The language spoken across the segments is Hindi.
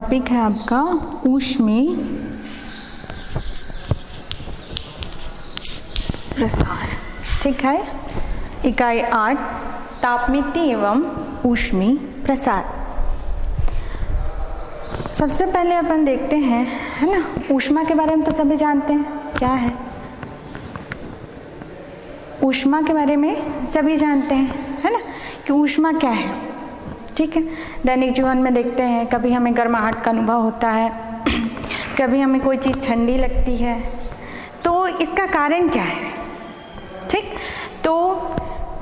टॉपिक है आपका ऊष्मी प्रसार। ठीक है, इकाई 8 तापमिति एवं ऊष्मी प्रसार। सबसे पहले अपन देखते हैं, है ना, ऊष्मा के बारे में तो सभी जानते हैं क्या है। ऊष्मा के बारे में सभी जानते हैं, है ना, कि ऊष्मा क्या है। ठीक है, दैनिक जीवन में देखते हैं, कभी हमें गर्माहट का अनुभव होता है, कभी हमें कोई चीज़ ठंडी लगती है, तो इसका कारण क्या है। ठीक, तो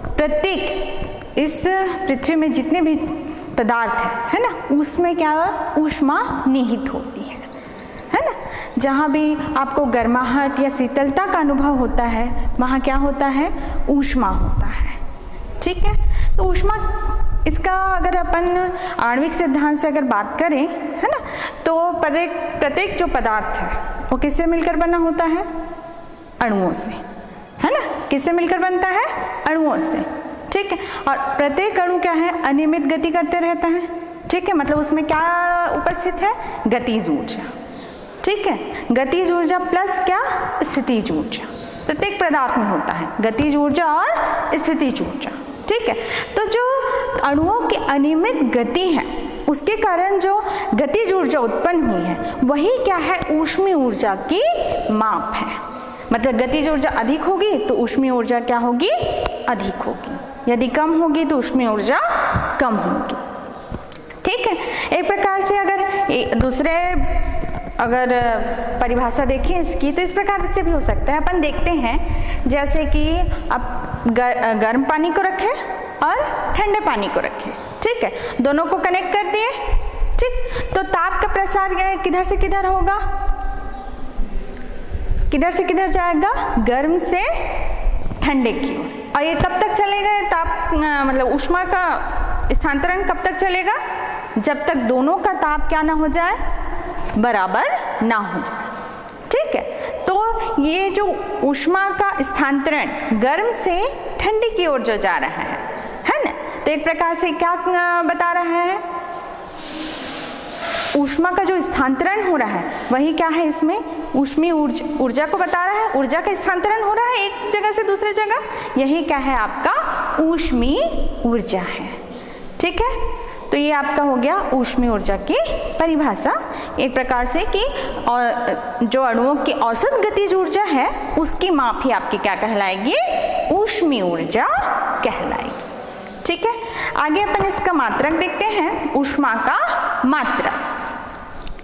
प्रत्येक इस पृथ्वी में जितने भी पदार्थ है ना, उसमें क्या ऊष्मा निहित होती है ना। जहाँ भी आपको गर्माहट या शीतलता का अनुभव होता है, वहाँ क्या होता है, ऊष्मा होता है। ठीक है, तो ऊष्मा, इसका अगर अपन आणविक सिद्धांत से अगर बात करें, है ना, तो प्रत्येक जो पदार्थ है वो किससे मिलकर बना होता है, अणुओं से, है ना, किससे मिलकर बनता है, अणुओं से। ठीक है, और प्रत्येक अणु क्या है, अनियमित गति करते रहता है। ठीक है, मतलब उसमें क्या उपस्थित है, गतिज ऊर्जा। ठीक है, गतिज ऊर्जा प्लस क्या, स्थितिज ऊर्जा प्रत्येक पदार्थ में होता है, गतिज ऊर्जा और स्थितिज ऊर्जा। ठीक है, तो जो अणुओं की अनियमित गति है उसके कारण जो गतिज ऊर्जा उत्पन्न हुई है वही क्या है, ऊष्मीय ऊर्जा की माप है। मतलब गतिज ऊर्जा अधिक होगी तो ऊष्मीय ऊर्जा क्या होगी, अधिक होगी, यदि कम होगी तो ऊष्मीय ऊर्जा कम होगी। ठीक है, एक प्रकार से अगर दूसरे अगर परिभाषा देखें इसकी, तो इस प्रकार से भी हो सकता है। अपन देखते हैं जैसे कि आप गर्म पानी को रखें और ठंडे पानी को रखें। ठीक है, दोनों को कनेक्ट कर दिए। ठीक, तो ताप का प्रसार किधर से किधर होगा, किधर से किधर जाएगा, गर्म से ठंडे की ओर। और ये कब तक चलेगा, ताप मतलब ऊष्मा का स्थानांतरण कब तक चलेगा, जब तक दोनों का ताप क्या ना हो जाए, बराबर ना हो जाए। ठीक है, तो ये जो ऊष्मा का स्थानांतरण गर्म से ठंडी की ओर जो जा रहा है ना, तो एक प्रकार से क्या बता रहा है, ऊष्मा का जो स्थानांतरण हो रहा है वही क्या है, इसमें ऊष्मीय ऊर्जा को बता रहा है। ऊर्जा का स्थानांतरण हो रहा है एक जगह से दूसरे जगह, यही क्या है, आपका ऊष्मीय ऊर्जा है। ठीक है, तो ये आपका हो गया ऊष्मीय ऊर्जा की परिभाषा। एक प्रकार से कि जो अणुओं की औसत गतिज ऊर्जा है उसकी माप ही आपकी क्या कहलाएगी, ऊष्मीय ऊर्जा कहलाएगी। ठीक है, आगे अपन इसका मात्रक देखते हैं, ऊष्मा का मात्रक।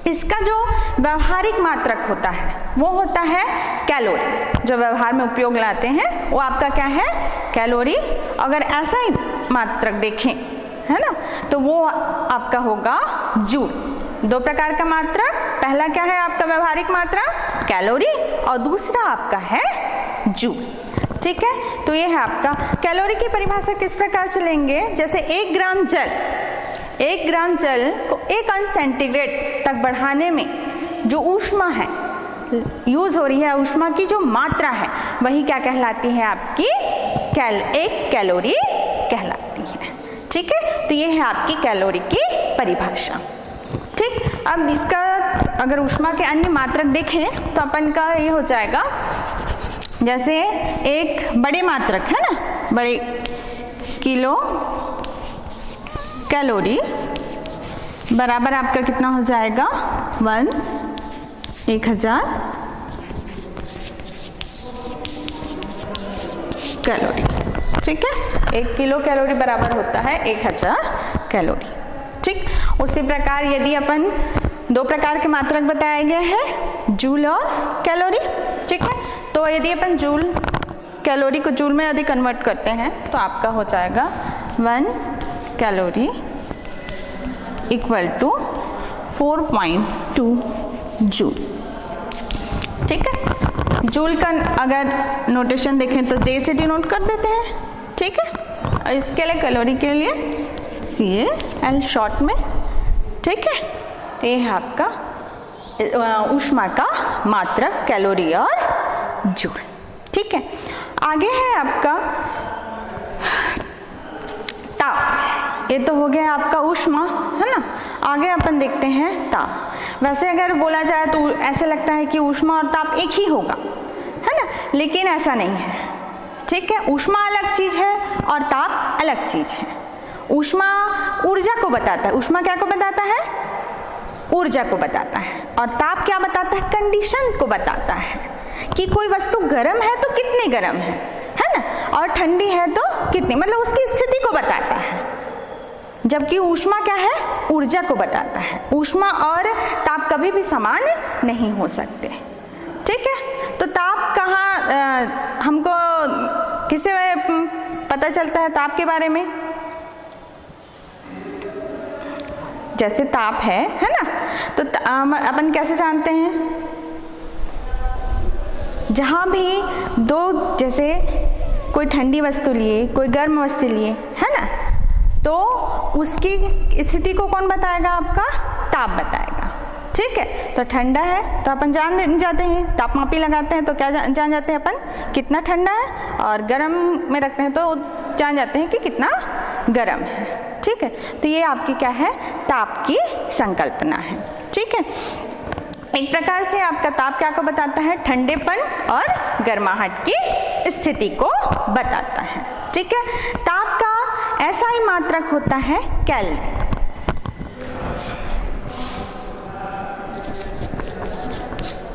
इसका जो व्यवहारिक मात्रक होता है वो होता है कैलोरी। जो व्यवहार में उपयोग लाते हैं वो आपका क्या है, कैलोरी। अगर ऐसा ही मात्रक देखें, है ना, तो वो आपका होगा जूल। दो प्रकार का मात्रक, पहला क्या है आपका व्यवहारिक मात्रक कैलोरी और दूसरा आपका है जूल। ठीक है, तो ये है आपका कैलोरी की परिभाषा। किस प्रकार से लेंगे, जैसे 1 ग्राम जल को 1 अंश सेंटीग्रेड तक बढ़ाने में जो ऊष्मा है यूज हो रही है, ऊष्मा की जो मात्रा है वही क्या कहलाती है, आपकी 1 कैलोरी कहलाती है। ठीक है, तो ये है आपकी कैलोरी की परिभाषा। ठीक, अब इसका अगर ऊष्मा के अन्य मात्रक देखें तो अपन का ये हो जाएगा, जैसे एक बड़े मात्रक है ना, बड़े किलो कैलोरी बराबर आपका कितना हो जाएगा, 1000 कैलोरी। ठीक है, 1 किलो कैलोरी बराबर होता है 1000 कैलोरी। ठीक, उसी प्रकार यदि अपन 2 प्रकार के मात्रक बताए गए हैं, जूल और कैलोरी। ठीक है, तो यदि अपन जूल कैलोरी को जूल में यदि कन्वर्ट करते हैं तो आपका हो जाएगा 1 कैलोरी इक्वल टू 4.2 जूल। ठीक है, जूल का अगर नोटेशन देखें तो जे से डिनोट कर देते हैं। ठीक है, और इसके लिए कैलोरी के लिए CAL शॉर्ट में। ठीक है, तो ये है आपका ऊष्मा का मात्रक कैलोरी और जूल। ठीक है, आगे है आपका ताप। ये तो हो गया आपका ऊष्मा, है ना। आगे अपन देखते हैं ताप। वैसे अगर बोला जाए तो ऐसे लगता है कि ऊष्मा और ताप एक ही होगा, है ना, लेकिन ऐसा नहीं है, ठीक है। ऊष्मा अलग चीज है और ताप अलग चीज है। ऊष्मा ऊर्जा को बताता है, ऊष्मा क्या को बताता है, ऊर्जा को बताता है, और ताप क्या बताता है, कंडीशन को बताता है कि कोई वस्तु गर्म है तो कितनी गर्म है ना, और ठंडी है तो कितनी, मतलब उसकी स्थिति को बताता है। जबकि ऊष्मा क्या है, ऊर्जा को बताता है। ऊष्मा और ताप कभी भी समान नहीं हो सकते, ठीक है। तो ताप कहाँ हमको किसे पता चलता है ताप के बारे में, जैसे ताप है ना, तो अपन कैसे जानते हैं, जहां भी दो, जैसे कोई ठंडी वस्तु लिए कोई गर्म वस्तु लिए, है ना, तो उसकी स्थिति को कौन बताएगा, आपका ताप बताएगा, ठीक है। तो ठंडा है तो अपन जान जाते हैं, तापमापी लगाते हैं तो क्या जान जाते हैं अपन, कितना ठंडा है, और गर्म में रखते हैं तो जान जाते हैं कि कितना गर्म है, ठीक है। तो ये आपकी क्या है, ताप की संकल्पना है, ठीक है। एक प्रकार से आपका ताप क्या को बताता है, ठंडेपन और गर्माहट की स्थिति को बताता है, ठीक है। ताप का ऐसा ही मात्रक होता है केल्विन।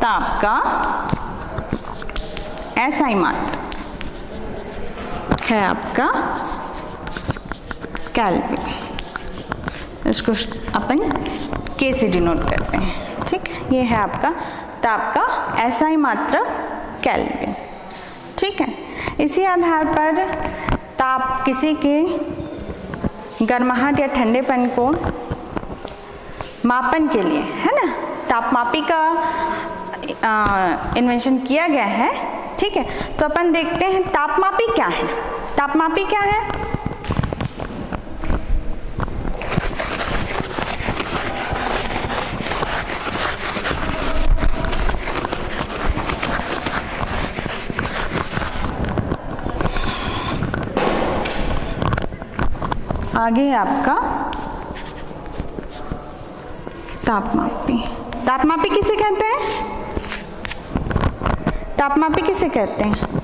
ताप का ऐसा ही मात्रक है आपका केल्विन, इसको अपन के से डिनोट करते हैं, ठीक है। ये है आपका ताप का ऐसा ही मात्रक केल्विन, ठीक है। इसी आधार पर ताप किसी के गर्माहट या ठंडेपन को मापन के लिए, है ना, तापमापी का इन्वेंशन किया गया है, ठीक है। तो अपन देखते हैं तापमापी क्या है। तापमापी क्या है, आगे है आपका तापमापी। तापमापी किसे कहते हैं, तापमापी किसे कहते हैं,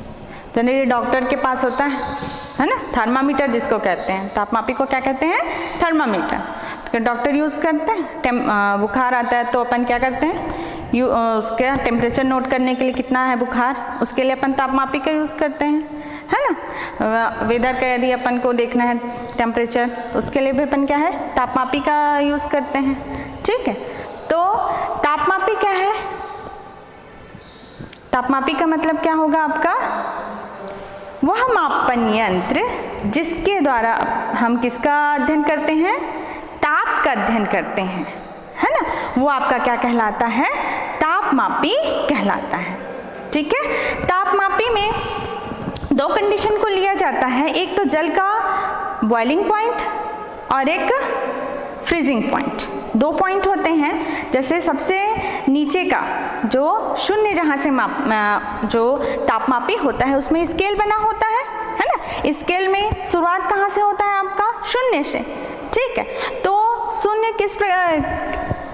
जनरली डॉक्टर के पास होता है ना, थर्मामीटर जिसको कहते हैं। तापमापी को क्या कहते हैं, थर्मामीटर। तो डॉक्टर यूज करते हैं, बुखार आता है तो अपन क्या करते हैं, उसका टेम्परेचर नोट करने के लिए कितना है बुखार, उसके लिए अपन तापमापी का यूज करते हैं, है ना। वेदर का यदि अपन को देखना है टेम्परेचर, उसके लिए भी अपन क्या है, तापमापी का यूज करते हैं, ठीक है। तो तापमापी क्या है, तापमापी का मतलब क्या होगा आपका, वह मापन यंत्र जिसके द्वारा हम किसका अध्ययन करते हैं, ताप का अध्ययन करते हैं, है ना, वो आपका क्या कहलाता है, तापमापी कहलाता है, ठीक है। तापमापी में दो कंडीशन को लिया जाता है, एक तो जल का बॉइलिंग पॉइंट और एक फ्रीजिंग पॉइंट। दो पॉइंट होते हैं, जैसे सबसे नीचे का जो शून्य जहाँ से जो तापमापी होता है उसमें स्केल बना होता है ना। स्केल में शुरुआत कहाँ से होता है आपका, शून्य से, ठीक है। तो शून्य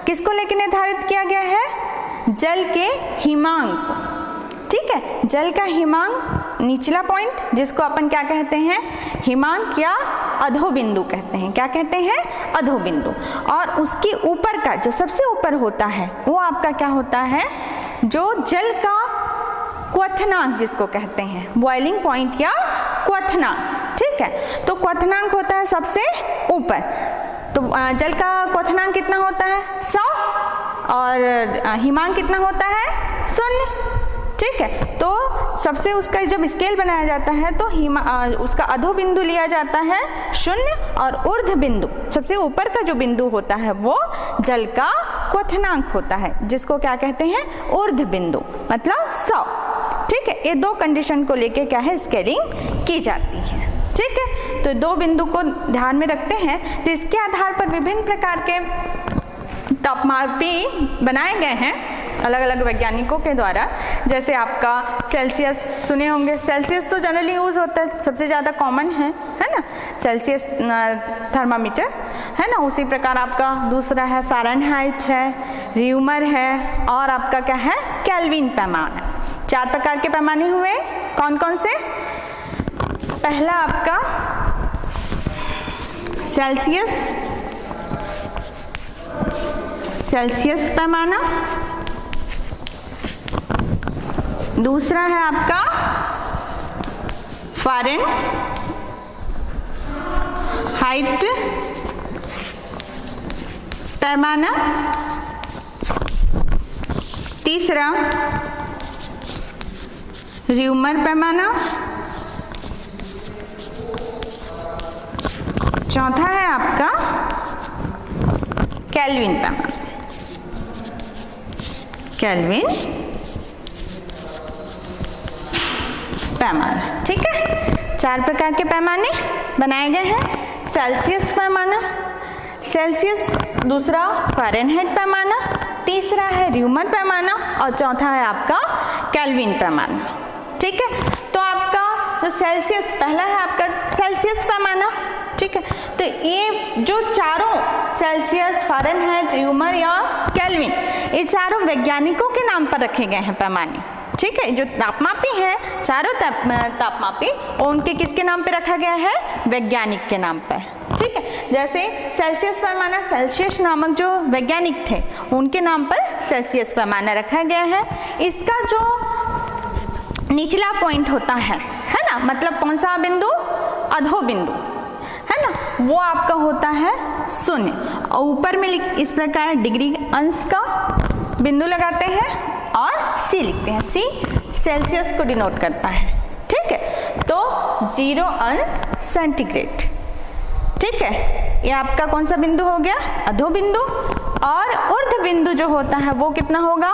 किसको लेकर निर्धारित किया गया है, जल के हिमांक को, ठीक है। जल का हिमांक निचला पॉइंट जिसको अपन क्या कहते हैं, हिमांक या अधोबिंदु कहते हैं, क्या कहते हैं, अधोबिंदु। और उसके ऊपर का जो सबसे ऊपर होता है वो आपका क्या होता है, जो जल का क्वथनांक जिसको कहते हैं, बॉइलिंग पॉइंट या क्वथनांक, ठीक है। तो क्वथनांक होता है सबसे ऊपर, तो जल का क्वथनांक कितना होता है, 100, और हिमांक कितना होता है, 0, ठीक है। तो सबसे उसका जब स्केल बनाया जाता है तो उसका अधो बिंदु लिया जाता है 0, और ऊर्ध्व बिंदु सबसे ऊपर का जो बिंदु होता है वो जल का क्वथनांक होता है, जिसको क्या कहते हैं, ऊर्ध्व बिंदु, मतलब 100, ठीक है। ये दो कंडीशन को लेके क्या है, स्केलिंग की जाती है, ठीक है। तो दो बिंदु को ध्यान में रखते हैं, तो इसके आधार पर विभिन्न प्रकार के तापमापी बनाए गए हैं। अलग अलग वैज्ञानिकों के द्वारा। जैसे आपका सेल्सियस सुने होंगे, सेल्सियस तो जनरली यूज़ होता है, सबसे ज़्यादा कॉमन है ना, सेल्सियस थर्मामीटर, है ना। उसी प्रकार आपका दूसरा है फ़ारेनहाइट है, र्यूमर है, और आपका क्या है, केल्विन पैमाना। 4 प्रकार के पैमाने हुए, कौन कौन से? पहला आपका सेल्सियस पैमाना, दूसरा है आपका फ़ारेनहाइट पैमाना, तीसरा र्यूमर पैमाना, चौथा है आपका केल्विन पैमाना। केल्विन पैमाना, ठीक है। 4 प्रकार के पैमाने बनाए गए हैं। सेल्सियस पैमाना, सेल्सियस, दूसरा फ़ारेनहाइट पैमाना, तीसरा है र्यूमर पैमाना, और चौथा है आपका केल्विन पैमाना, ठीक है। तो आपका जो सेल्सियस, पहला है आपका सेल्सियस पैमाना, ठीक है। तो ये जो चारों सेल्सियस, फ़ारेनहाइट, र्यूमर या केल्विन, ये चारों वैज्ञानिकों के नाम पर रखे गए हैं पैमाने, ठीक है। जो तापमापी हैं, चारों तापमापी, उनके किसके नाम पे रखा गया है? वैज्ञानिक के नाम पर, ठीक है। जैसे सेल्सियस पैमाना, सेल्सियस नामक जो वैज्ञानिक थे उनके नाम पर सेल्सियस पैमाना रखा गया है। इसका जो निचला पॉइंट होता है ना, मतलब कौन सा बिंदु? अधो बिंदु, है ना, वो आपका होता है 0, और ऊपर में इस प्रकार डिग्री अंश का बिंदु लगाते हैं और C लिखते हैं। C सेल्सियस को डिनोट करता है, ठीक है। तो 0 अंश सेंटीग्रेड, ठीक है। ये आपका कौन सा बिंदु हो गया? अधो बिंदु। और ऊर्ध्व बिंदु जो होता है वो कितना होगा?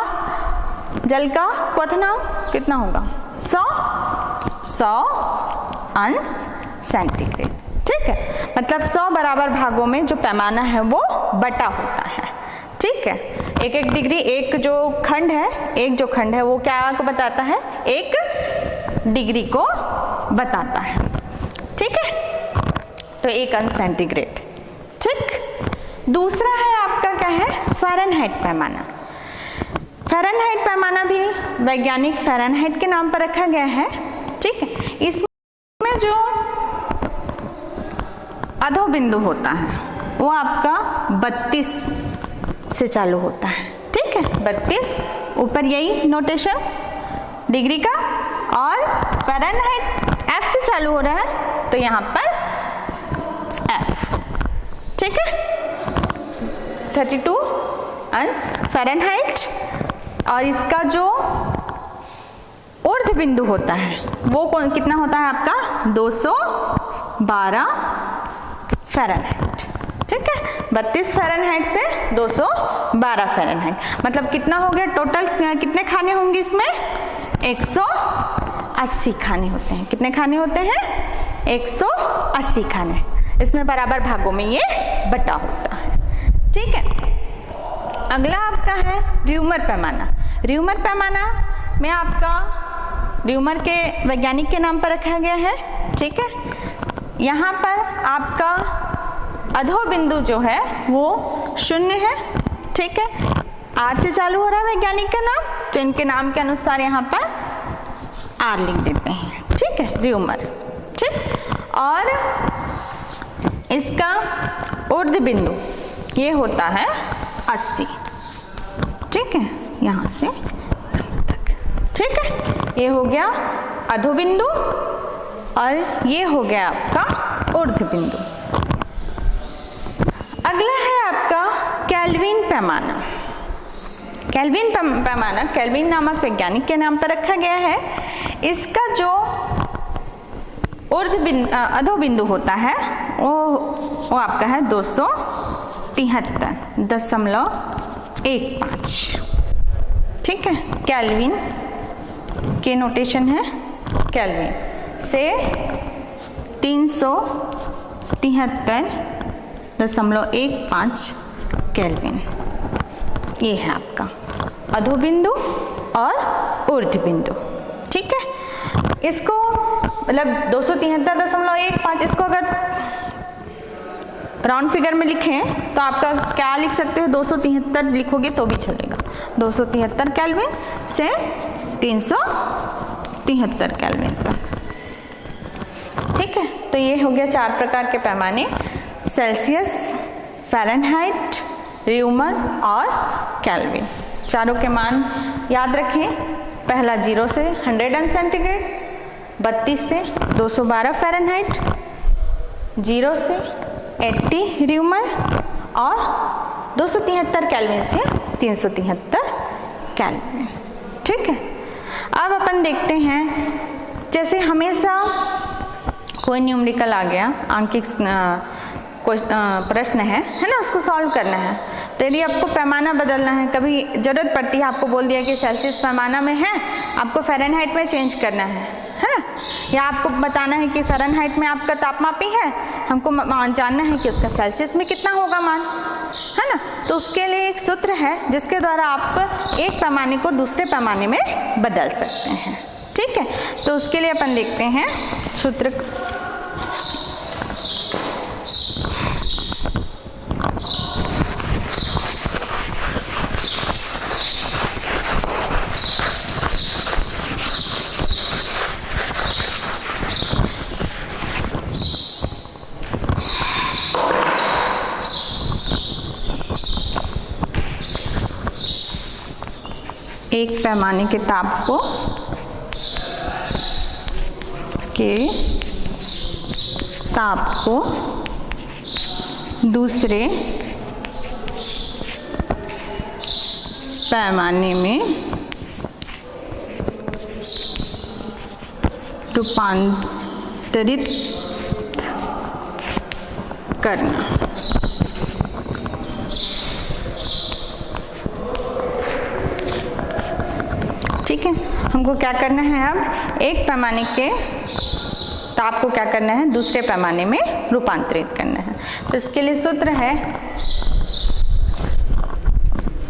जल का क्वथनांक कितना होगा? 100 अंश सेंटीग्रेड, ठीक है। मतलब 100 बराबर भागों में जो पैमाना है वो बटा होता है, ठीक है। एक एक डिग्री, एक जो खंड है वो क्या को बताता है? 1 डिग्री को बताता है, ठीक है। तो 1 अंश सेंटीग्रेड, ठीक। दूसरा है आपका क्या है? फ़ारेनहाइट पैमाना। फ़ारेनहाइट पैमाना भी वैज्ञानिक फ़ारेनहाइट के नाम पर रखा गया है, ठीक है। इसमें जो अधो बिंदु होता है वो आपका 32 से चालू होता है, ठीक है। 32 ऊपर यही नोटेशन डिग्री का, और फ़ारेनहाइट F से चालू हो रहा है तो यहाँ पर F, ठीक है। 32 अंश फ़ारेनहाइट, और इसका जो ऊर्ध्व बिंदु होता है वो कितना होता है आपका? 212 फ़ारेनहाइट, ठीक है। 32 फ़ारेनहाइट से 212 फ़ारेनहाइट, मतलब कितना हो गया टोटल? कितने खाने होंगे इसमें? 180 खाने होते हैं। कितने खाने होते हैं? 180 खाने। इसमें बराबर भागों में ये बटा होता है, ठीक है। अगला आपका है र्यूमर पैमाना। र्यूमर पैमाना में आपका र्यूमर के वैज्ञानिक के नाम पर रखा गया है, ठीक है। यहाँ पर आपका अधो बिंदु जो है वो 0 है, ठीक है। R से चालू हो रहा है वैज्ञानिक का नाम, तो इनके नाम के अनुसार यहाँ पर R लिख देते हैं, ठीक है, र्यूमर, ठीक। और इसका ऊर्ध्व बिंदु ये होता है 80, ठीक है, यहाँ से यहाँ तक, ठीक है। ये हो गया अधो बिंदु और ये हो गया आपका ऊर्ध्व बिंदु। अगला है आपका केल्विन पैमाना। केल्विन पैमाना केल्विन नामक वैज्ञानिक के नाम पर रखा गया है। इसका जो अधो बिंदु होता है वो आपका है 273.15, ठीक है। केल्विन के नोटेशन है, केल्विन से 373.15 केल्विन, ये है आपका, अधोबिंदु और ऊर्ध्व बिंदु। ठीक है, इसको मतलब 273.15, इसको अगर राउंड फिगर में लिखें तो आपका क्या लिख सकते हैं, 273 लिखोगे तो भी चलेगा। 273 केल्विन से 373 केल्विन पर। ठीक है, तो ये हो गया 4 प्रकार के पैमाने, सेल्सियस, फ़ारेनहाइट, र्यूमर और केल्विन। चारों के मान याद रखें। पहला 0 से 100 सेंटीग्रेड, 32 से 212 फ़ारेनहाइट, 0 से 80 र्यूमर और 273 केल्विन से 373 केल्विन। ठीक है, अब अपन देखते हैं, जैसे हमेशा कोई न्यूमेरिकल आ गया, आंकिक प्रश्न है ना, उसको सॉल्व करना है। तो यदि आपको पैमाना बदलना है, कभी ज़रूरत पड़ती है, आपको बोल दिया कि सेल्सियस पैमाना में है, आपको फ़ारेनहाइट में चेंज करना है ना, या आपको बताना है कि फ़ारेनहाइट में आपका तापमापी है, हमको जानना है कि उसका सेल्सियस में कितना होगा मान, है ना। तो उसके लिए एक सूत्र है जिसके द्वारा आप एक पैमाने को दूसरे पैमाने में बदल सकते हैं। ठीक है, तो उसके लिए अपन देखते हैं सूत्र। एक पैमाने के ताप को दूसरे पैमाने में रूपांतरित करना। ठीक है, हमको क्या करना है, अब एक पैमाने के ताप को क्या करना है, दूसरे पैमाने में रूपांतरित करना है। तो इसके लिए सूत्र है,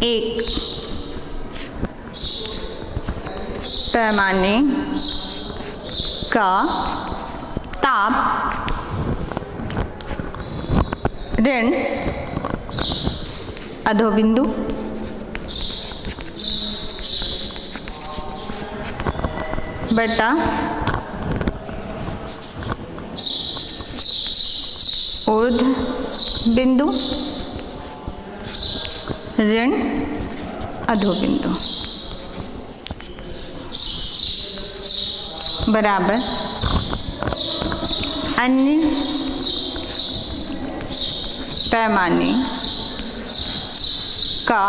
एक पैमाने का ताप ऋण अधोबिंदु बटा ऊर्ध्व बिंदु ऋण अधोबिंदु बराबर अन्य पैमाने का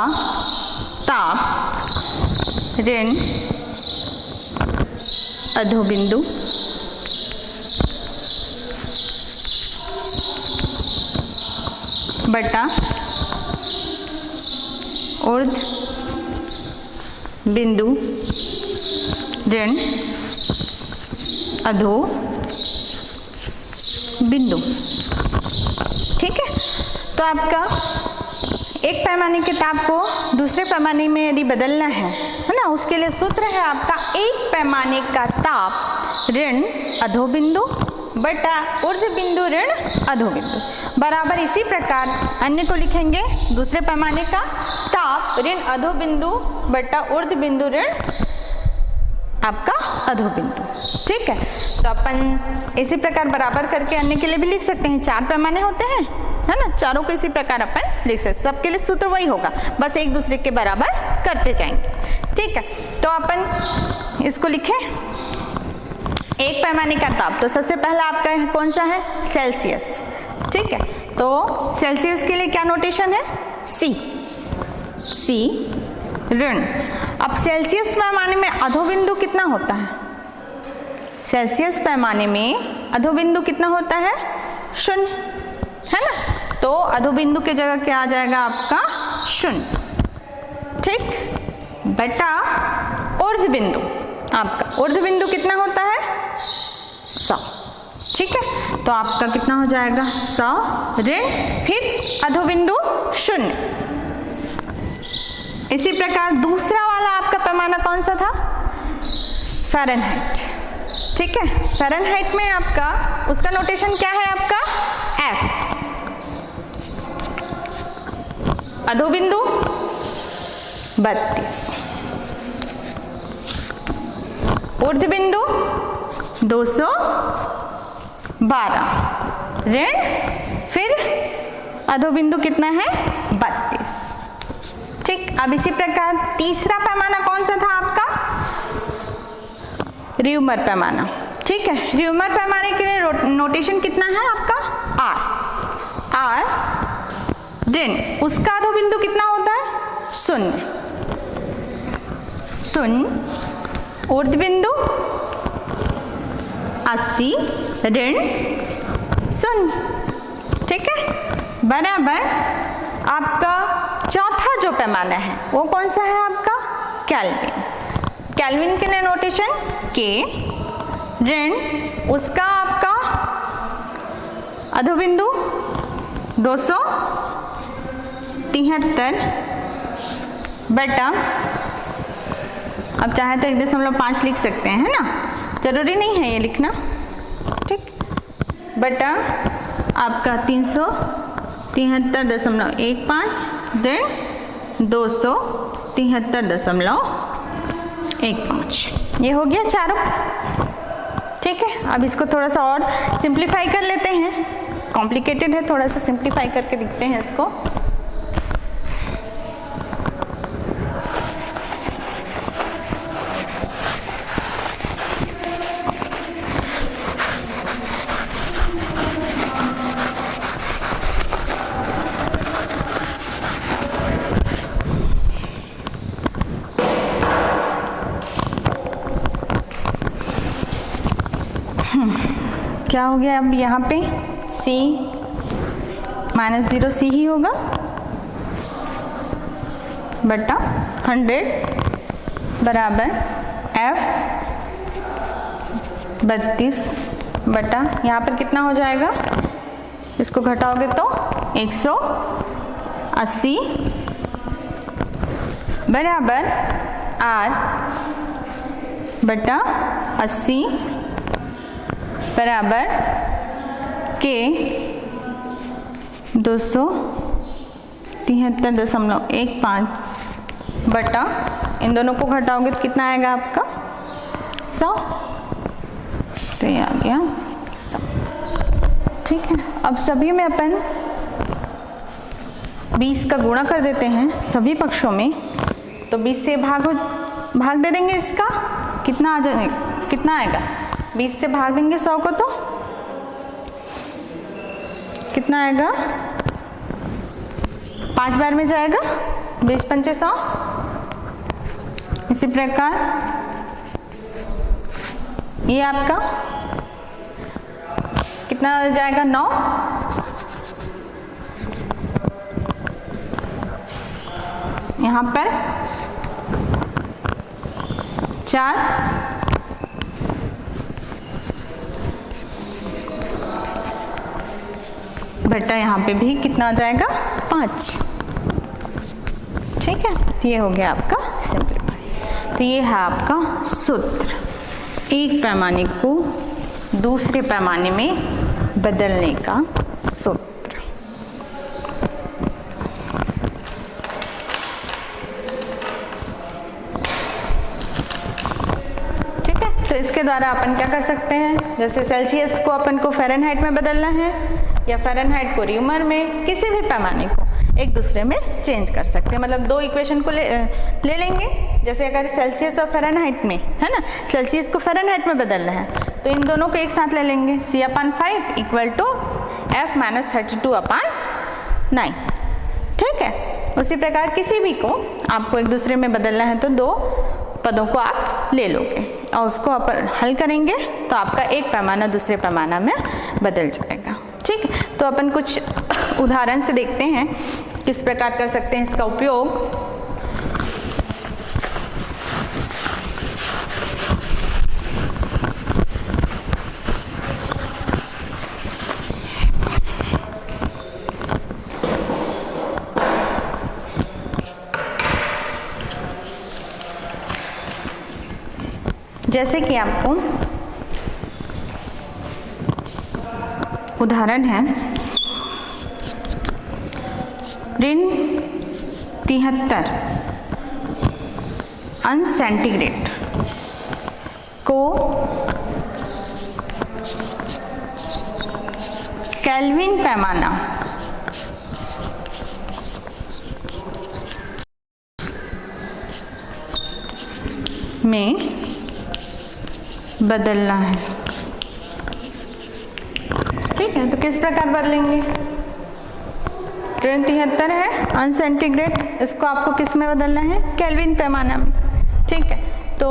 ताप ऋण अधोबिंदु बटा ऊर्ध्व बिंदु ऋण अधो बिंदु। ठीक है, तो आपका एक पैमाने के ताप को दूसरे पैमाने में यदि बदलना है ना, उसके लिए सूत्र है आपका एक पैमाने का ताप ऋण अधोबिंदु बटा ऊर्ध्व बिंदु ऋण अधोबिंदु बराबर। इसी प्रकार अन्य को लिखेंगे, दूसरे पैमाने का ताप ऋण अधोबिंदु बटा ऊर्ध्व बिंदु ऋण आपका अधोबिंदु। ठीक है, तो अपन इसी प्रकार बराबर करके अन्य के लिए भी लिख सकते हैं। 4 पैमाने होते हैं, है ना, चारों को इसी प्रकार अपन लिख सकते हैं। सबके लिए सूत्र वही होगा, बस एक दूसरे के बराबर करते जाएंगे। ठीक है, तो अपन इसको लिखें, एक पैमाने का ताप, तो सबसे पहला आपका कौन सा है, सेल्सियस। ठीक है, तो सेल्सियस के लिए क्या नोटेशन है, सी ऋण। अब सेल्सियस पैमाने में अधोबिंदु कितना होता है, सेल्सियस पैमाने में अधोबिंदु कितना होता है, 0, है ना। तो अधोबिंदु की जगह क्या आ जाएगा आपका 0, ठीक, बटा ऊर्ध्व बिंदु। आपका ऊर्ध्व बिंदु कितना होता है, 100। ठीक है, तो आपका कितना हो जाएगा, 100 ऋण फिर अधोबिंदु 0। इसी प्रकार दूसरा कौन सा था? फ़ारेनहाइट। ठीक है, फ़ारेनहाइट में आपका उसका नोटेशन क्या है आपका? F। अधोबिंदु 32, ऊर्ध्वबिंदु 212, ऋण फिर अधोबिंदु कितना है? 32। ठीक, अब इसी प्रकार तीसरा पैमाना कौन सा था आपका? र्यूमर पैमाना। ठीक है, र्यूमर पैमाने के लिए नोटेशन कितना है आपका? R। ऋण उसका अधोबिंदु कितना होता है? 0। ऊर्ध्वबिंदु 80, ऋण 0। ठीक है, बराबर आपका चौथा जो पैमाना है वो कौन सा है आपका? केल्विन। केल्विन के लिए नोटेशन K, ऋण उसका आपका अधोबिंदु 273 बटा, अब चाहे तो 1.5 लिख सकते हैं, है ना, जरूरी नहीं है ये लिखना। ठीक, बटा आपका 373.15 ऋण 273.15, ये हो गया चारों। ठीक है, अब इसको थोड़ा सा और सिंप्लीफाई कर लेते हैं, कॉम्प्लिकेटेड है, थोड़ा सा सिंप्लीफाई करके दिखते हैं इसको। क्या हो गया अब यहाँ पे? C -0 C ही होगा बटा 100 बराबर F 32 बटा, यहाँ पर कितना हो जाएगा? इसको घटाओगे तो 180 बराबर R बटा 80 बराबर K 273.15 बटा, इन दोनों को घटाओगे तो कितना आएगा आपका? 100। तो ये आ गया 100। ठीक है, अब सभी में अपन 20 का गुणा कर देते हैं सभी पक्षों में, तो 20 से भाग दे देंगे इसका, कितना आ जाएगा? कितना आएगा? 20 से भाग देंगे 100 को तो कितना आएगा? 5 बार में जाएगा, 20 पंचे 100। इसी प्रकार ये आपका कितना जाएगा? 9। यहाँ पर 4 बटा, यहाँ पे भी कितना आ जाएगा? 5। ठीक है, तो ये हो गया आपका सिंप्लीफाई। तो ये है आपका सूत्र, एक पैमाने को दूसरे पैमाने में बदलने का सूत्र। ठीक है, तो इसके द्वारा अपन क्या कर सकते हैं? जैसे सेल्सियस को अपन को फ़ारेनहाइट में बदलना है या फ़ारेनहाइट को र्यूमर में, किसी भी पैमाने को एक दूसरे में चेंज कर सकते हैं। मतलब दो इक्वेशन को ले लेंगे, जैसे अगर सेल्सियस और फ़ारेनहाइट में है ना, सेल्सियस को फ़ारेनहाइट में बदलना है तो इन दोनों को एक साथ ले लेंगे, C/5 इक्वल टू F - 32/9। ठीक है, उसी प्रकार किसी भी को आपको एक दूसरे में बदलना है तो दो पदों को आप ले लोगे और उसको आप हल करेंगे तो आपका एक पैमाना दूसरे पैमाना में बदल जाएगा। ठीक, तो अपन कुछ उदाहरण से देखते हैं किस प्रकार कर सकते हैं इसका उपयोग। जैसे कि आपको उदाहरण है -73 अंश सेंटीग्रेड को केल्विन पैमाना में बदलना है। ठीक है, तो किस प्रकार बदलेंगे? 73 है अंश सेंटीग्रेड, इसको आपको किस में बदलना है? केल्विन पैमाना में। ठीक है, तो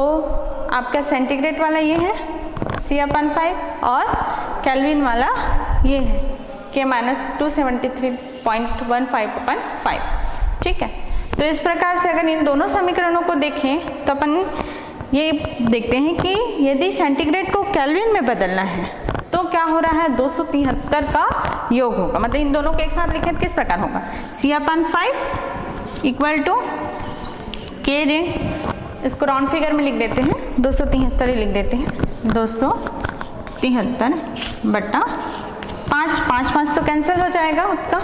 आपका सेंटीग्रेड वाला ये है C/5 और केल्विन वाला ये है K-273.15/5। ठीक है, तो इस प्रकार से अगर इन दोनों समीकरणों को देखें तो अपन ये देखते हैं कि यदि सेंटीग्रेड को केल्विन में बदलना है तो क्या हो रहा है? 273 का योग होगा। मतलब इन दोनों को एक साथ लिखें तो किस प्रकार होगा? C/5 = K, इसको राउंड फिगर में लिख देते हैं, 273 ही लिख देते हैं, 273/5, 5 तो कैंसिल हो जाएगा उसका।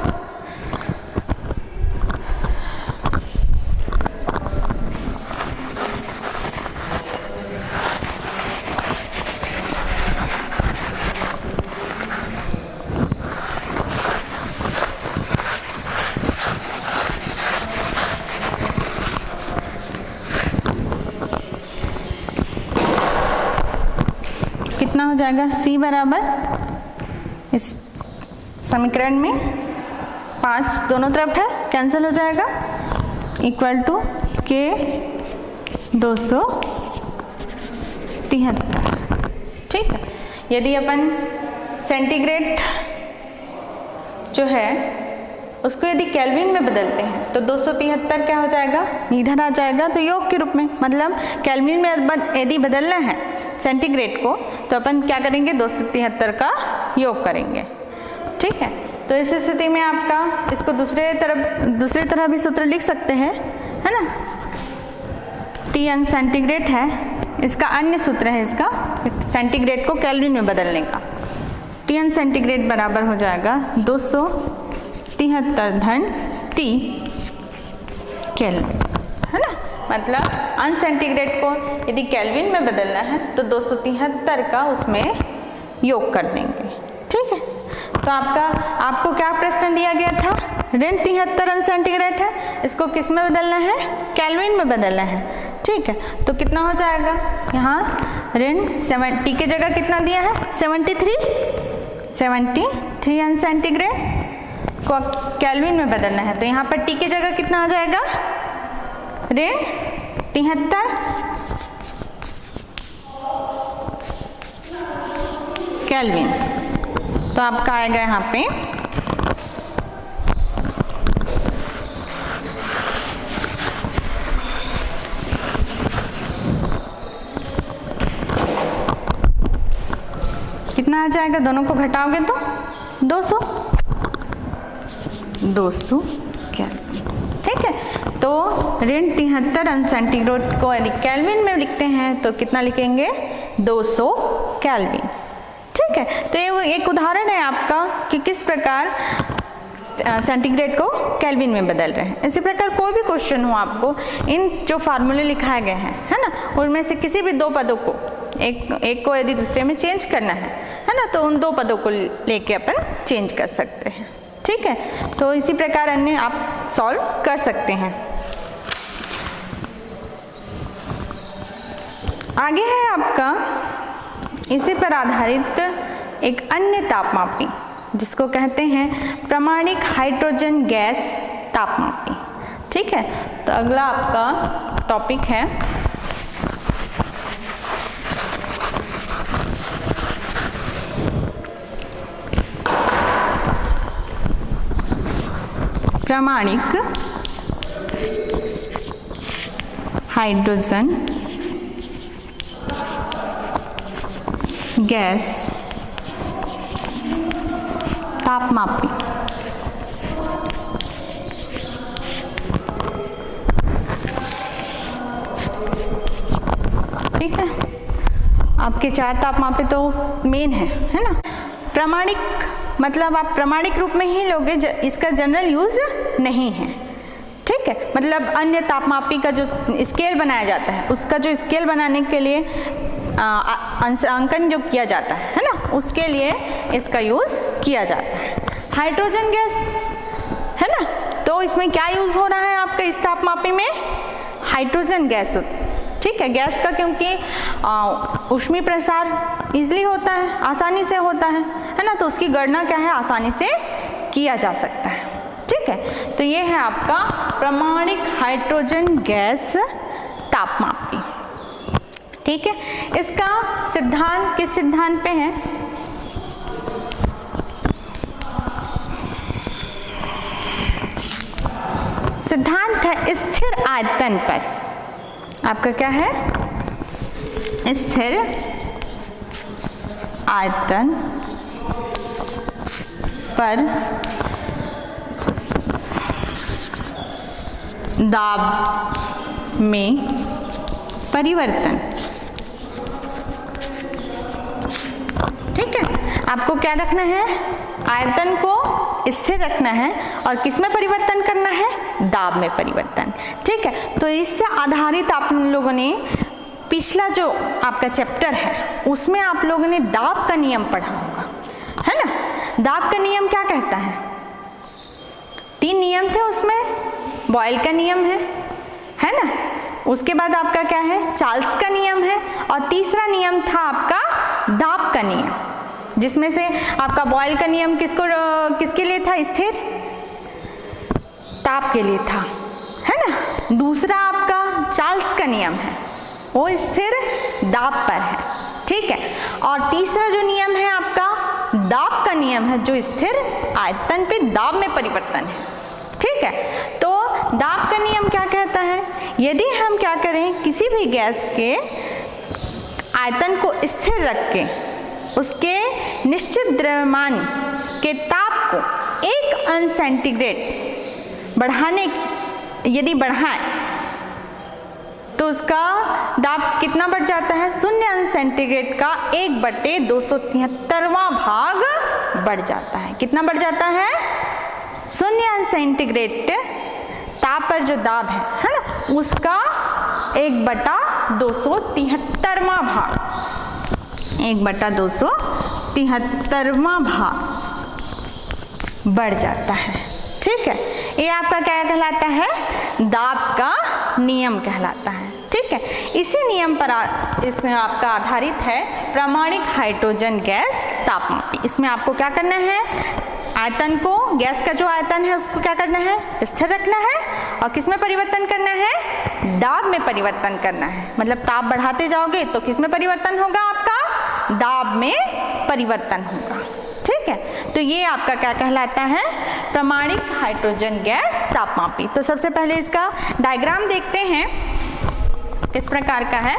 कितना हो जाएगा? C बराबर इस समीकरण में 5 दोनों तरफ है, कैंसिल हो जाएगा, = K 273। ठीक है, यदि अपन सेंटीग्रेड जो है उसको यदि केल्विन में बदलते हैं तो 273 क्या हो जाएगा? इधर आ जाएगा, तो योग के रूप में। मतलब केल्विन में यदि बदलना है सेंटीग्रेड को तो अपन क्या करेंगे? 273 का योग करेंगे। ठीक है, तो इस स्थिति में आपका इसको दूसरे तरह भी सूत्र लिख सकते हैं, है ना? T अंश सेंटीग्रेड है, इसका अन्य सूत्र है इसका सेंटीग्रेड को केल्विन में बदलने का। T अंश सेंटीग्रेड बराबर हो जाएगा 273 T केल्विन, है ना? मतलब अंश सेंटीग्रेड को यदि केल्विन में बदलना है तो 273 का उसमें योग कर देंगे। ठीक है, तो आपको क्या प्रश्न दिया गया था? -73 अंश सेंटीग्रेड है, इसको किस में बदलना है? केल्विन में बदलना है। ठीक है, तो कितना हो जाएगा? यहाँ -70 की जगह कितना दिया है? 73 अंश सेंटीग्रेड को केल्विन में बदलना है, तो यहाँ पर T की जगह कितना आ जाएगा? -73 केल्विन। तो आपका आएगा यहाँ पे कितना आ जाएगा? दोनों को घटाओगे तो 200 केल्विन। ठीक है, तो -73 अंश सेंटीग्रेड को यदि केल्विन में लिखते हैं तो कितना लिखेंगे? 200 केल्विन। ठीक है, तो ये एक उदाहरण है आपका कि किस प्रकार सेंटीग्रेड को केल्विन में बदल रहे हैं। इसी प्रकार कोई भी क्वेश्चन हो आपको, इन जो फार्मूले लिखाए गए हैं, है ना, उनमें से किसी भी दो पदों को एक को यदि दूसरे में चेंज करना है ना, तो उन दो पदों को लेके अपन चेंज कर सकते हैं। ठीक है, तो इसी प्रकार अन्य आप सॉल्व कर सकते हैं। आगे है आपका इसी पर आधारित एक अन्य तापमापी जिसको कहते हैं प्रामाणिक हाइड्रोजन गैस तापमापी। ठीक है, तो अगला आपका टॉपिक है प्रामाणिक हाइड्रोजन गैस तापमापी। ठीक है, आपके 4 तापमापी तो मेन है ना। प्रमाणिक मतलब आप प्रमाणिक रूप में ही लोगे, इसका जनरल यूज नहीं है, ठीक है। मतलब अन्य तापमापी का जो स्केल बनाया जाता है, उसका जो स्केल बनाने के लिए अंकन जो किया जाता है ना, उसके लिए इसका यूज किया जाता है। हाइड्रोजन गैस है ना, तो इसमें क्या यूज हो रहा है आपका इस तापमापी में? हाइड्रोजन गैस, ठीक है। गैस का क्योंकि ऊष्मीय प्रसार इजली होता है, आसानी से होता है ना, तो उसकी गणना क्या है, आसानी से किया जा सकता है, ठीक है। तो ये है आपका प्रामाणिक हाइड्रोजन गैस तापमापी, ठीक है। इसका सिद्धांत किस सिद्धांत पे है? सिद्धांत है स्थिर आयतन पर। आपका क्या है? स्थिर आयतन पर दाब में परिवर्तन, ठीक है। आपको क्या रखना है? आयतन को स्थिर रखना है और किस में परिवर्तन करना है? दाब में परिवर्तन, ठीक है। तो इससे आधारित आप लोगों ने पिछला जो आपका चैप्टर है उसमें आप लोगों ने दाब का नियम पढ़ा होगा, है ना। दाब का नियम क्या कहता है? 3 नियम थे उसमें। बॉयल का नियम है ना, उसके बाद आपका क्या है? चार्ल्स का नियम है, और तीसरा नियम था आपका दाब का नियम, जिसमें से आपका बॉयल का नियम किसके लिए था? स्थिर ताप के लिए था, है ना। दूसरा आपका चार्ल्स का नियम है, वो स्थिर दाब पर है, ठीक है। और तीसरा जो नियम है आपका दाब का नियम है, जो स्थिर आयतन पे दाब में परिवर्तन है, ठीक है। तो दाब का नियम क्या कहता है? यदि हम क्या करें, किसी भी गैस के आयतन को स्थिर रख के उसके निश्चित द्रव्यमान के ताप को 1 अंश सेंटीग्रेड यदि बढ़ाएं तो उसका दाब कितना बढ़ जाता है? 0 अंश सेंटीग्रेड का 1/273वां भाग बढ़ जाता है। कितना बढ़ जाता है? 0 अंश सेंटीग्रेड ताप पर जो दाब है ना, उसका 1/273वां भाग, 1/273वां भाग बढ़ जाता है, ठीक है। ये आपका क्या कहलाता है? दाब का नियम कहलाता है, ठीक है। इसी नियम पर इसमें आपका आधारित है प्रामाणिक हाइड्रोजन गैस तापमापी। इसमें आपको क्या करना है? आयतन को, गैस का जो आयतन है उसको क्या करना है? स्थिर रखना है, और किस में परिवर्तन करना है? दाब में परिवर्तन करना है। मतलब ताप बढ़ाते जाओगे तो किस में परिवर्तन होगा? आपका दाब में परिवर्तन होगा, ठीक है। तो ये आपका क्या कहलाता है? प्रामाणिक हाइड्रोजन गैस तापमापी। तो सबसे पहले इसका डायग्राम देखते हैं किस प्रकार का है।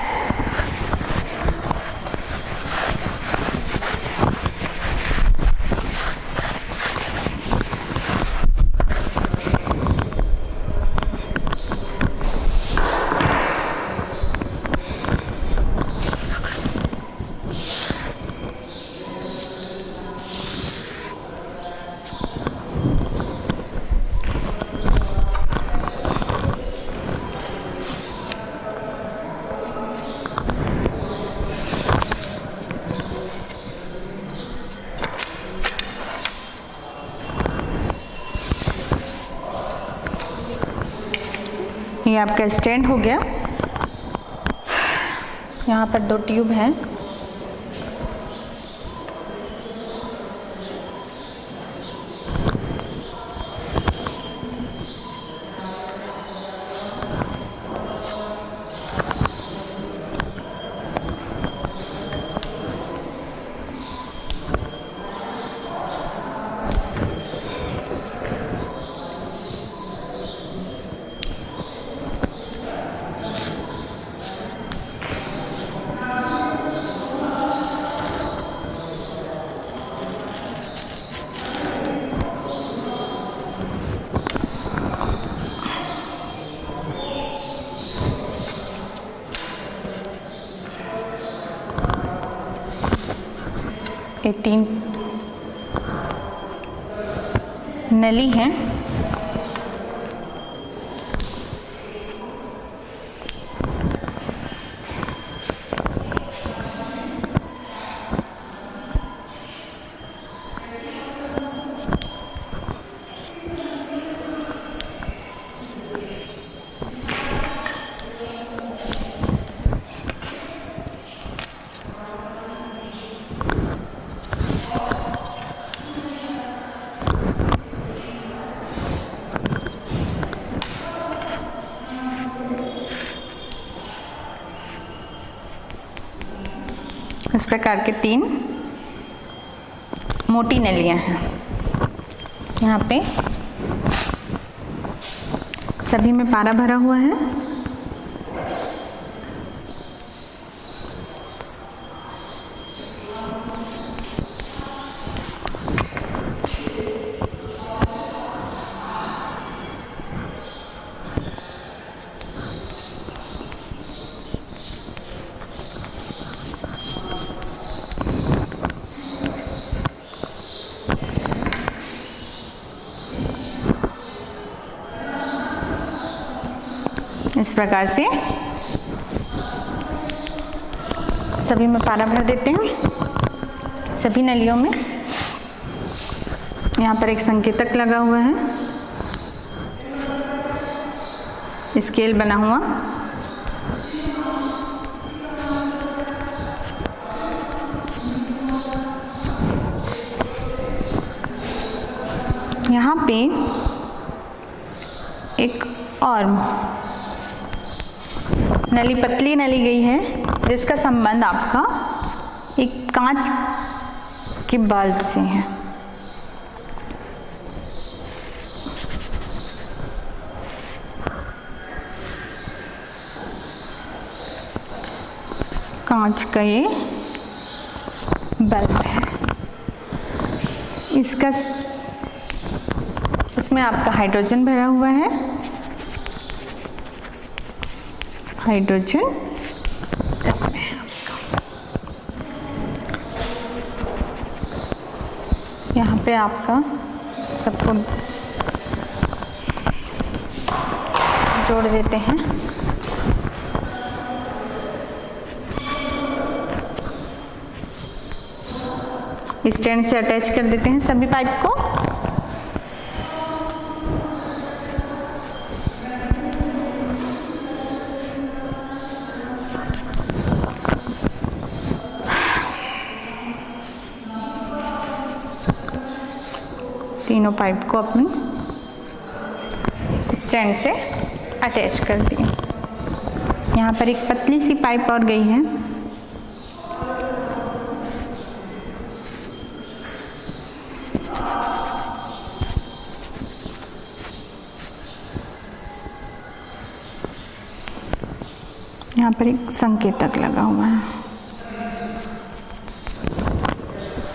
ये आपका स्टैंड हो गया। यहाँ पर 2 ट्यूब हैं। ये 3 नली हैं। इस प्रकार के 3 मोटी नलियां हैं। यहाँ पे सभी में पारा भरा हुआ है। इस प्रकार से सभी में पारा भर देते हैं, सभी नलियों में। यहाँ पर एक संकेतक लगा हुआ है, स्केल बना हुआ। यहाँ पे एक और नली, पतली नली गई है, जिसका संबंध आपका एक कांच के बल्ब से है। कांच का ये बल्ब है। इसमें आपका हाइड्रोजन भरा हुआ है। हाइड्रोजन इसमें है आपका। यहाँ पे आपका सबको जोड़ देते हैं। स्टैंड से अटैच कर देते हैं सभी पाइप को। तीनों पाइप को अपने स्टैंड से अटैच कर दिए। यहाँ पर एक पतली सी पाइप और गई है। यहाँ पर एक संकेतक लगा हुआ है।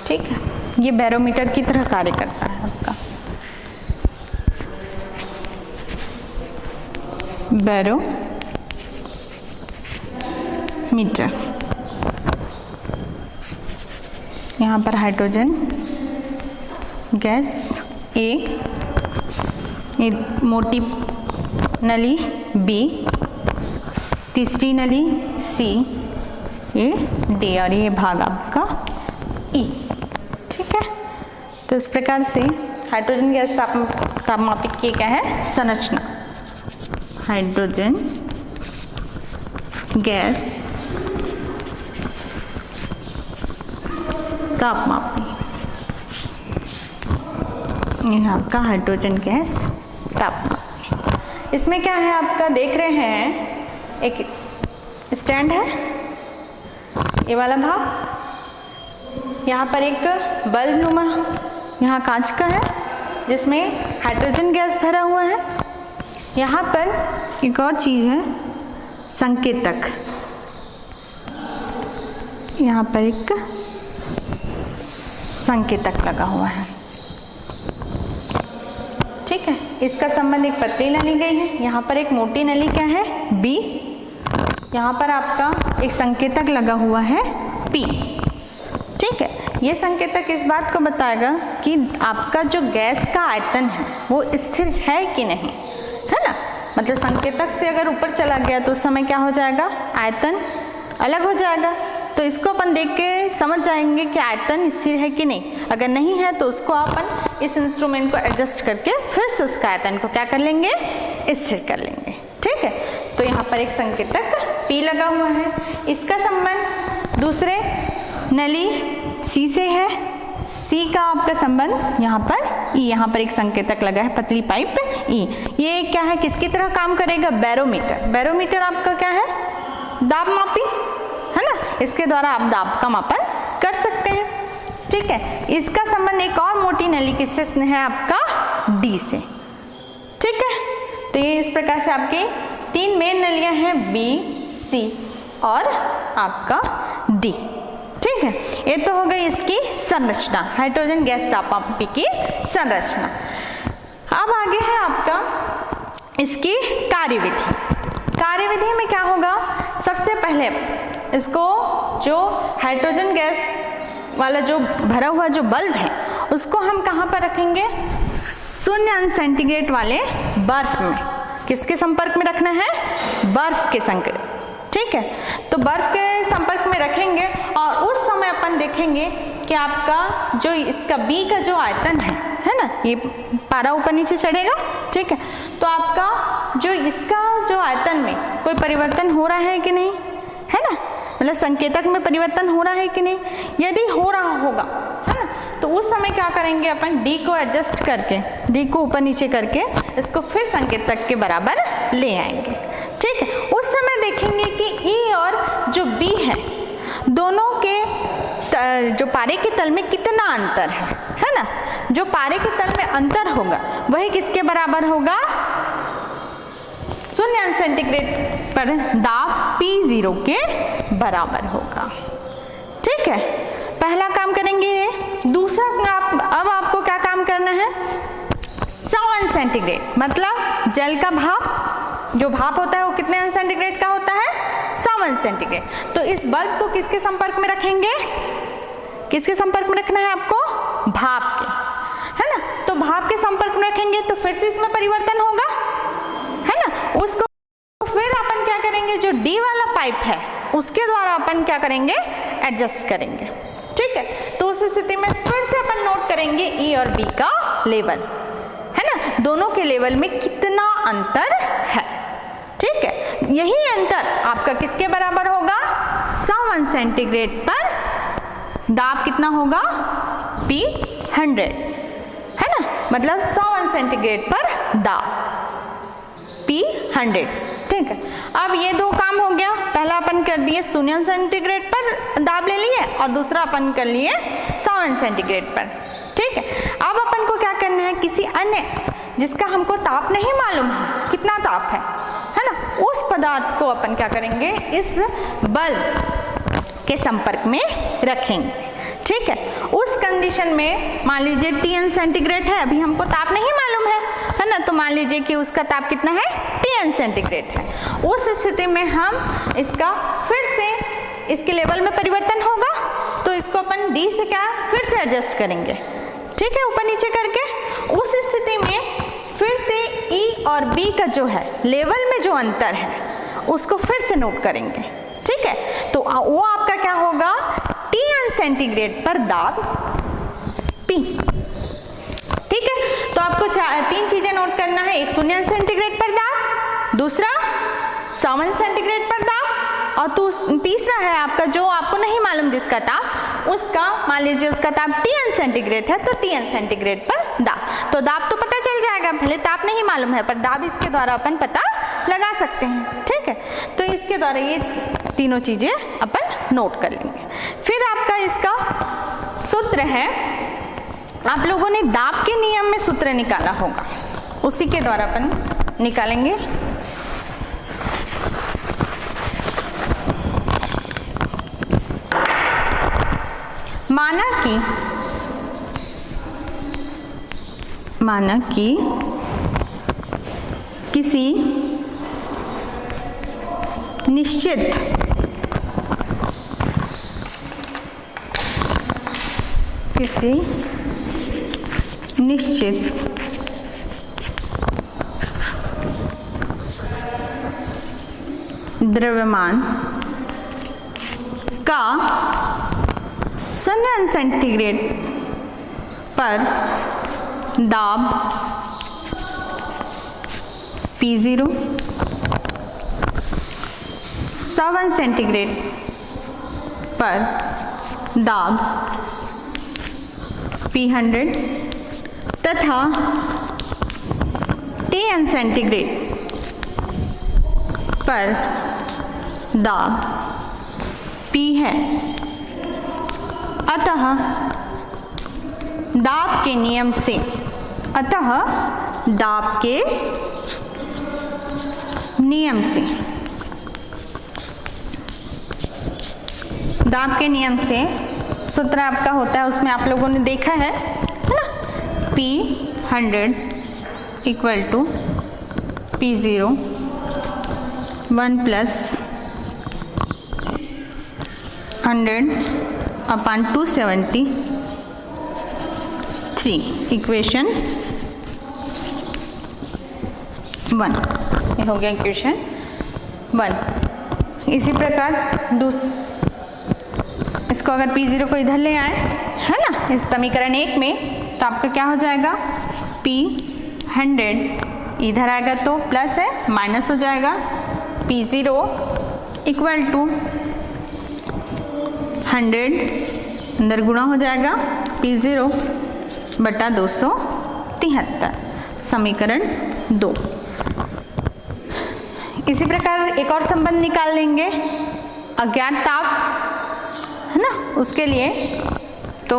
ठीक है, ये बैरोमीटर की तरह कार्य करता है आपका। बैरोमीटर। यहाँ पर हाइड्रोजन गैस ए, ये मोटी नली बी, तीसरी नली सी, ये डी और ये भाग आपका ई। ठीक है, तो इस प्रकार से हाइड्रोजन गैस तापमापिक की क्या है संरचना। हाइड्रोजन गैस तापमापी, यह आपका हाइड्रोजन गैस तापमापी। इसमें क्या है आपका, देख रहे हैं एक स्टैंड है, ये वाला भाग। यहाँ पर एक बल्ब नुमा यहाँ कांच का है, जिसमें हाइड्रोजन गैस भरा हुआ है। यहाँ पर एक और चीज़ है, संकेतक। यहाँ पर एक संकेतक लगा हुआ है। ठीक है, इसका संबंध एक पतली नली गई है, यहाँ पर एक मोटी नली क्या है बी, यहाँ पर आपका एक संकेतक लगा हुआ है पी। ठीक है, ये संकेतक इस बात को बताएगा कि आपका जो गैस का आयतन है वो स्थिर है कि नहीं, है ना। मतलब संकेतक से अगर ऊपर चला गया तो उस समय क्या हो जाएगा, आयतन अलग हो जाएगा। तो इसको अपन देख के समझ जाएंगे कि आयतन स्थिर है कि नहीं। अगर नहीं है तो उसको अपन इस इंस्ट्रूमेंट को एडजस्ट करके फिर से उसका आयतन को क्या कर लेंगे, स्थिर कर लेंगे। ठीक है, तो यहाँ पर एक संकेतक P लगा हुआ है। इसका संबंध दूसरे नली C से है। C का आपका संबंध यहाँ पर E, यहाँ पर एक संकेतक लगा है, पतली पाइप E। ये क्या है, किसकी तरह काम करेगा, बैरोमीटर। बैरोमीटर आपका क्या है, दाब मापी, है ना। इसके द्वारा आप दाब का मापन कर सकते हैं। ठीक है, इसका संबंध एक और मोटी नली किससे है, आपका D से। ठीक है, तो ये इस प्रकार से आपकी तीन मेन नलियां हैं, B, C और आपका D। ठीक है, ये तो हो गई इसकी संरचना, हाइड्रोजन गैस दाब मापी की संरचना। अब आगे है आपका इसकी कार्यविधि। कार्यविधि में क्या होगा, सबसे पहले इसको जो हाइड्रोजन गैस वाला जो भरा हुआ जो बल्ब है उसको हम कहाँ पर रखेंगे, 0 सेंटीग्रेड वाले बर्फ में। किसके संपर्क में रखना है, बर्फ के संपर्क। ठीक है, तो बर्फ के संपर्क में रखेंगे और उस समय अपन देखेंगे कि आपका जो इसका B का जो आयतन है ना, ये पारा ऊपर नीचे चढ़ेगा। ठीक है, तो आपका जो इसका जो आयतन में कोई परिवर्तन हो रहा है कि नहीं, है ना, मतलब संकेतक में परिवर्तन हो रहा है कि नहीं। यदि हो रहा होगा, है ना, तो उस समय क्या करेंगे अपन, D को एडजस्ट करके, D को ऊपर नीचे करके इसको फिर संकेतक के बराबर ले आएंगे। ठीक है, उस समय देखेंगे कि E और जो B है दोनों के जो पारे के तल में कितना अंतर है ना। जो पारे के तल में अंतर होगा वही किसके बराबर होगा, 0 सेंटीग्रेड पर दाब P0 के बराबर होगा। ठीक है, पहला काम करेंगे ये। दूसरा अब आपको क्या काम करना है, 100 सेंटीग्रेड, मतलब जल का भाप, जो भाप होता है वो कितने अंश सेंटीग्रेड का होता है, 100 सेंटीग्रेड। तो इस बल्ब को किसके संपर्क में रखेंगे, किसके संपर्क में रखना है आपको, भाप के, है ना। तो भाप के संपर्क में रखेंगे तो फिर से इसमें परिवर्तन होगा, है ना। उसको फिर अपन क्या करेंगे, जो D वाला पाइप है उसके द्वारा अपन क्या करेंगे, एडजस्ट करेंगे। ठीक है, तो उस स्थिति में फिर से अपन नोट करेंगे E और B का लेवल, है ना, दोनों के लेवल में कितना अंतर है। ठीक है, यही अंतर आपका किसके बराबर होगा, 100 सेंटीग्रेड पर दाब कितना होगा, P100, है ना, मतलब 100 सेंटीग्रेड पर दाब P100। ठीक है, अब ये दो काम हो गया। पहला अपन कर दिए 0 सेंटीग्रेड पर दाब ले लिए और दूसरा अपन कर लिए 100 सेंटीग्रेड पर। ठीक है, अब अपन को क्या करना है, किसी अन्य जिसका हमको ताप नहीं मालूम है कितना ताप है ना, उस पदार्थ को अपन क्या करेंगे, इस बल्ब के संपर्क में रखेंगे। ठीक है, उस कंडीशन में मान लीजिए Tn सेंटीग्रेड है, अभी हमको ताप नहीं मालूम है ना, तो मान लीजिए कि उसका ताप कितना है, Tn सेंटीग्रेड है। उस स्थिति में हम इसका फिर से इसके लेवल में परिवर्तन होगा तो इसको अपन D से क्या फिर से एडजस्ट करेंगे। ठीक है, ऊपर नीचे करके। उस स्थिति में फिर से E और B का जो है लेवल में जो अंतर है उसको फिर से नोट करेंगे। ठीक है, तो वो आपका क्या होगा, Tn सेंटीग्रेड पर दाब P। ठीक है, तो आपको तीन चीजें नोट करना है, एक 0 सेंटीग्रेड पर दाब, दूसरा 100 सेंटीग्रेड पर दाब और तीसरा है आपका जो आपको नहीं मालूम जिसका ताप, उसका मान लीजिए उसका ताप Tn सेंटीग्रेड है तो Tn सेंटीग्रेड पर दाब। तो दाब तो पता चल जाएगा, भले ताप नहीं मालूम है पर दाब इसके द्वारा अपन पता लगा सकते हैं। ठीक है, तो इसके द्वारा ये तीनों चीजें अपन नोट कर लेंगे। फिर आपका इसका सूत्र है, आप लोगों ने दाब के नियम में सूत्र निकाला होगा, उसी के द्वारा अपन निकालेंगे। माना कि किसी निश्चित किसी निश्चित द्रव्यमान का 100 सेंटीग्रेड पर दाब P0, 7 सेंटीग्रेड पर दाब P100 तथा 10 सेंटीग्रेड पर दाब P है। अतः दाब के नियम से सूत्र आपका होता है, उसमें आप लोगों ने देखा है ना, P100 equal to P0 1 plus 100 upon 273, equation 1, ये हो गया इक्वेशन 1। इसी प्रकार इसको अगर P0 को इधर ले आए, है ना, इस समीकरण 1 में, तो आपका क्या हो जाएगा, P100 इधर आएगा तो प्लस है, माइनस हो जाएगा, P0 इक्वल टू 100 अंदर गुणा हो जाएगा P0 बटा 273, समीकरण 2। इसी प्रकार एक और संबंध निकाल लेंगे अज्ञात ताप, है ना, उसके लिए तो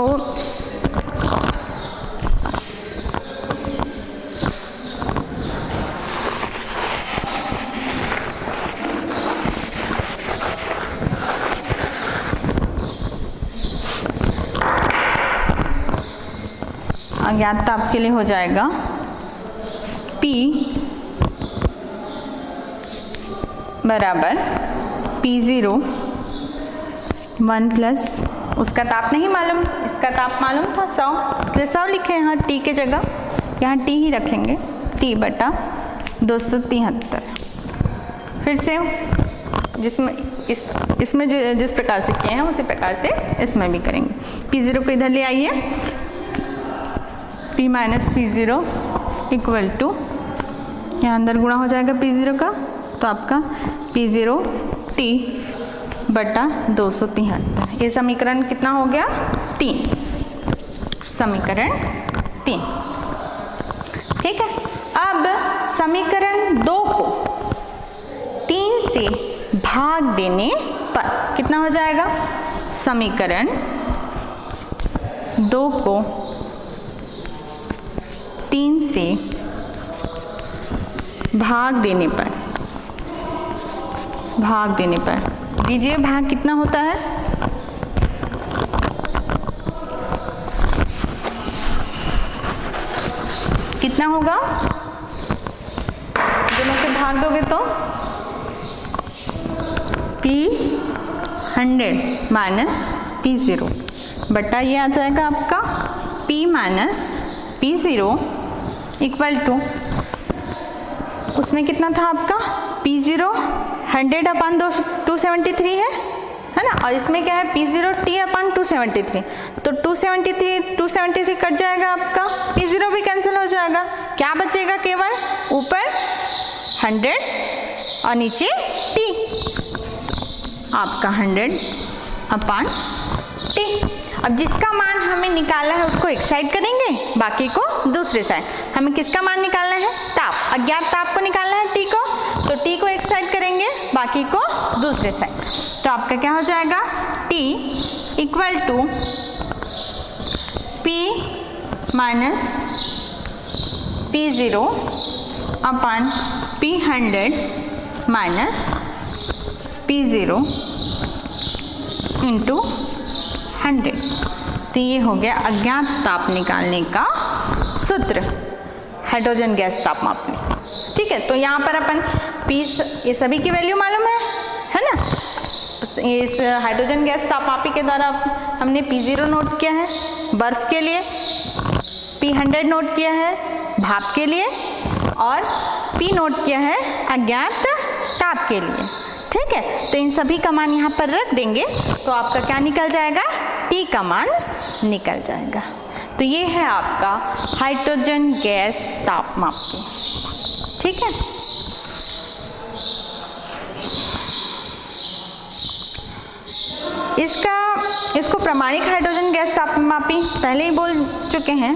अज्ञात ताप के लिए हो जाएगा P बराबर P0 1 प्लस, उसका ताप नहीं मालूम, इसका ताप मालूम था 100, इसलिए 100 लिखे यहाँ T के जगह, यहाँ T ही रखेंगे, T बटा 273। फिर से इसमें जिस प्रकार से किए हैं उसी प्रकार से इसमें भी करेंगे। P0 को इधर ले आइए, P minus P0 equal to, यहाँ अंदर गुणा हो जाएगा P0 का, तो आपका P0 T बटा 273, ये समीकरण कितना हो गया, 3, समीकरण 3। ठीक है, अब समीकरण 2 को 3 से भाग देने पर कितना हो जाएगा, समीकरण 2 को 3 से भाग देने पर दीजिए, भाग कितना होता है, कितना होगा, दोनों के भाग दोगे तो P100 माइनस P0 बटा ये आ जाएगा आपका P minus P0 equal to, उसमें कितना था आपका P0 100 अपान 273 है ना, और इसमें क्या है P0 T अपान 273, तो 273 कट जाएगा आपका, P0 भी कैंसिल हो जाएगा, क्या बचेगा, केवल ऊपर 100 और नीचे T, आपका 100 अपान T। अब जिसका मान हमें निकालना है उसको एक साइड करेंगे, बाकी को दूसरे साइड। हमें किसका मान निकालना है, ताप, अज्ञात ताप को निकालना है T को, तो T को एक साइड करेंगे, बाकी को दूसरे साइड। तो आपका क्या हो जाएगा, T equal to P minus P0 upon P100 minus P0 into 100। तो ये हो गया अज्ञात ताप निकालने का सूत्र, हाइड्रोजन गैस ताप मापने। ठीक है, तो यहाँ पर अपन ये सभी की वैल्यू मालूम है ना, इस हाइड्रोजन गैस तापमापी के द्वारा हमने P0 नोट किया है बर्फ के लिए, P100 नोट किया है भाप के लिए, और P नोट किया है अज्ञात ताप के लिए। ठीक है, तो इन सभी का मान यहाँ पर रख देंगे तो आपका क्या निकल जाएगा, T का मान निकल जाएगा। तो ये है आपका हाइड्रोजन गैस तापमापी। ठीक है, इसको प्रामाणिक हाइड्रोजन गैस तापमापी पहले ही बोल चुके हैं।